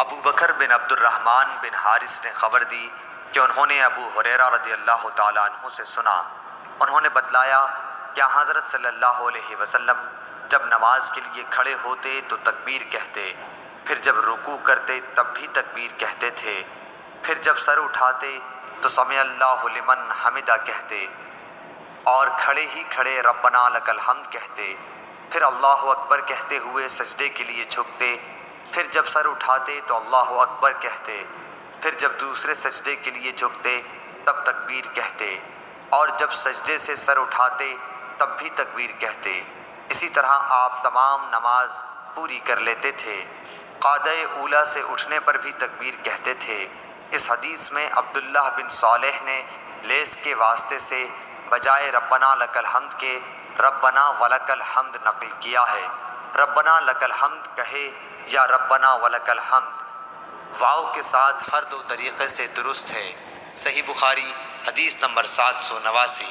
ابو بکر بن عبد الرحمن بن حارث نے خبر دی کہ انہوں نے ابو ہریرہ رضی اللہ تعالیٰ عنہ سے سنا۔ انہوں نے بتلایا کہ حضرت صلی اللہ علیہ وسلم جب نماز کے لیے کھڑے ہوتے تو تکبیر کہتے، پھر جب رکوع کرتے تب بھی تکبیر کہتے تھے، پھر جب سر اٹھاتے تو سمع اللہ لمن حمدہ کہتے، اور کھڑے ہی کھڑے ربنا لک الحمد کہتے، پھر اللہ اکبر کہتے ہوئے سجدے کے لیے جھکتے، پھر جب سر اٹھاتے تو اللہ اکبر کہتے، پھر جب دوسرے سجدے کے لیے جھکتے تب تکبیر کہتے، اور جب سجدے سے سر اٹھاتے تب بھی تکبیر کہتے۔ اسی طرح آپ تمام نماز پوری کر لیتے تھے۔ قعدہ اولیٰ سے اٹھنے پر بھی تکبیر کہتے تھے۔ اس حدیث میں عبداللہ بن صالح نے لیس کے واسطے سے بجائے ربنا لک الحمد کے ربنا ولک الحمد نقل کیا ہے۔ ربنا لک الحمد کہے یا ربنا ولک الحمد، واو کے ساتھ ہر دو طریقے سے درست ہے۔ صحیح بخاری حدیث نمبر 789۔